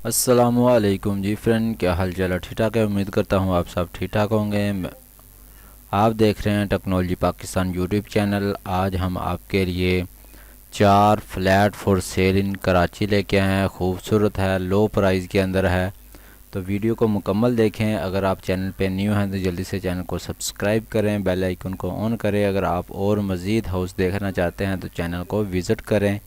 अस्सलामुअलैकुम जी फ्रेंड, क्या हाल चाल है? ठीक ठाक है। उम्मीद करता हूँ आप सब ठीक ठाक होंगे। आप देख रहे हैं टेक्नोलॉजी पाकिस्तान यूट्यूब चैनल। आज हम आपके लिए 4 फ्लैट फॉर सेल इन कराची लेके आए हैं। खूबसूरत है, लो प्राइस के अंदर है, तो वीडियो को मुकम्मल देखें। अगर आप चैनल पे न्यू हैं तो जल्दी से चैनल को सब्सक्राइब करें, बेल आइकन को ऑन करें। अगर आप और मज़ीद हाउस देखना चाहते हैं तो चैनल को विज़िट करें।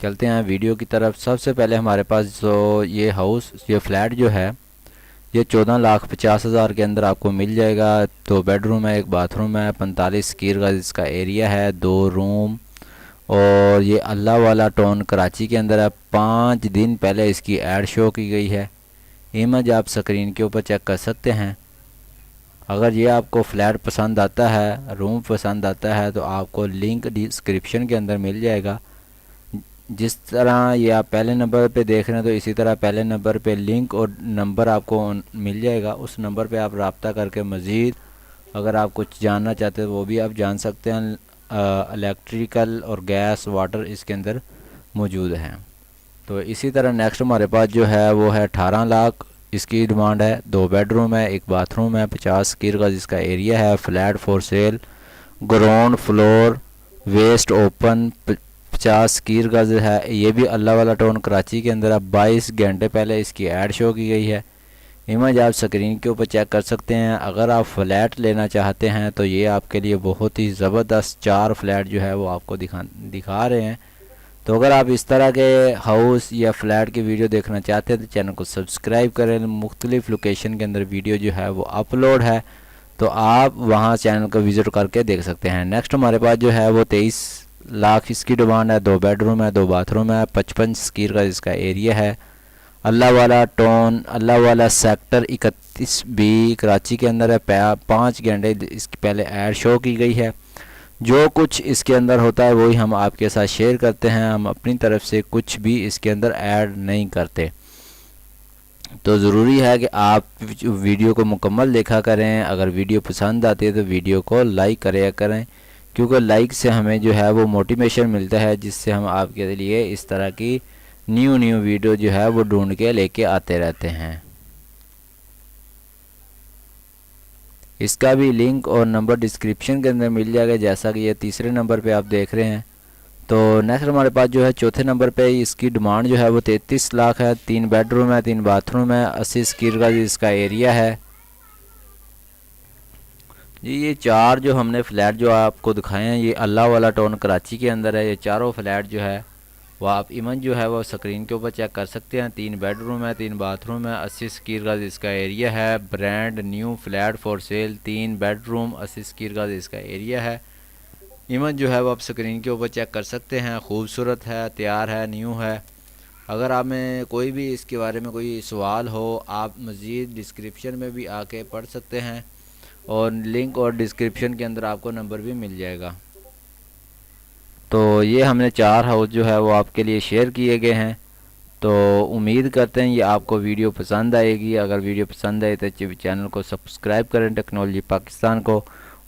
चलते हैं वीडियो की तरफ। सबसे पहले हमारे पास जो ये फ्लैट जो है, ये 14,50,000 के अंदर आपको मिल जाएगा। 2 बेडरूम है, 1 बाथरूम है, 45 स्क्वायर गज इसका एरिया है, 2 रूम, और ये अल्लाह वाला टाउन कराची के अंदर है। 5 दिन पहले इसकी ऐड शो की गई है। इमेज आप स्क्रीन के ऊपर चेक कर सकते हैं। अगर ये आपको फ्लैट पसंद आता है, रूम पसंद आता है, तो आपको लिंक डिस्क्रिप्शन के अंदर मिल जाएगा। जिस तरह ये आप पहले नंबर पे देख रहे हैं, तो इसी तरह पहले नंबर पे लिंक और नंबर आपको मिल जाएगा। उस नंबर पे आप रब्ता करके मज़ीद अगर आप कुछ जानना चाहते हैं वो भी आप जान सकते हैं। इलेक्ट्रिकल और गैस वाटर इसके अंदर मौजूद हैं। तो इसी तरह नेक्स्ट हमारे पास जो है वो है 18 लाख इसकी डिमांड है। 2 बेडरूम है, 1 बाथरूम है, 50 स्क्वायर गज इसका एरिया है। Flat for sale, ground floor, waste open, 50 square गज है। ये भी अल्लाह वाला टाउन कराची के अंदर है। 22 घंटे पहले इसकी ऐड शो की गई है। इमेज आप स्क्रीन के ऊपर चेक कर सकते हैं। अगर आप फ्लैट लेना चाहते हैं तो ये आपके लिए बहुत ही ज़बरदस्त 4 फ्लैट जो है वो आपको दिखा रहे हैं। तो अगर आप इस तरह के हाउस या फ्लैट की वीडियो देखना चाहते हैं तो चैनल को सब्सक्राइब करें। मुख्तलिफ़ लोकेशन के अंदर वीडियो जो है वो अपलोड है, तो आप वहाँ चैनल को विज़िट करके देख सकते हैं। नेक्स्ट हमारे पास जो है वो 23 लाख इसकी डिमांड है। 2 बेडरूम है, 2 बाथरूम है, 55 स्क्वायर का इसका एरिया है। अल्लाह वाला टाउन, अल्लाह वाला सेक्टर 31B कराची के अंदर है। 5 घंटे इसकी पहले ऐड शो की गई है। जो कुछ इसके अंदर होता है वही हम आपके साथ शेयर करते हैं। हम अपनी तरफ से कुछ भी इसके अंदर ऐड नहीं करते। तो ज़रूरी है कि आप वीडियो को मुकम्मल देखा करें। अगर वीडियो पसंद आती है तो वीडियो को लाइक करें, क्योंकि लाइक से हमें जो है वो मोटिवेशन मिलता है, जिससे हम आपके लिए इस तरह की न्यू वीडियो जो है वो ढूंढ के लेके आते रहते हैं। इसका भी लिंक और नंबर डिस्क्रिप्शन के अंदर मिल जाएगा, जैसा कि ये तीसरे नंबर पे आप देख रहे हैं। तो नेक्स्ट हमारे पास जो है चौथे नंबर पे इसकी डिमांड जो है वो 33 लाख है। 3 बेडरूम है, 3 बाथरूम है, 80 स्क्वायर का इसका एरिया है जी। ये 4 जो हमने फ्लैट जो आपको दिखाए हैं, ये अल्लाह वाला टाउन कराची के अंदर है। ये चारों फ्लैट जो है वो आप इमेज जो है वो स्क्रीन के ऊपर चेक कर सकते हैं। 3 बेडरूम है, 3 बाथरूम है, 80 स्क्वायर गज इसका एरिया है। Brand new flat for sale, 3 bedroom, 80 square गज इसका एरिया है। इमेज जो है वो आप स्क्रीन के ऊपर चेक कर सकते हैं। खूबसूरत है, तैयार है, न्यू है। अगर आप में कोई भी इसके बारे में कोई सवाल हो, आप मज़ीद डिस्क्रिप्शन में भी आके पढ़ सकते हैं, और लिंक और डिस्क्रिप्शन के अंदर आपको नंबर भी मिल जाएगा। तो ये हमने 4 हाउस जो है वो आपके लिए शेयर किए गए हैं। तो उम्मीद करते हैं ये आपको वीडियो पसंद आएगी। अगर वीडियो पसंद आए तो चैनल को सब्सक्राइब करें टेक्नोलॉजी पाकिस्तान को,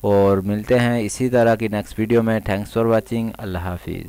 और मिलते हैं इसी तरह की नेक्स्ट वीडियो में। Thanks for watching. अल्लाह हाफिज़।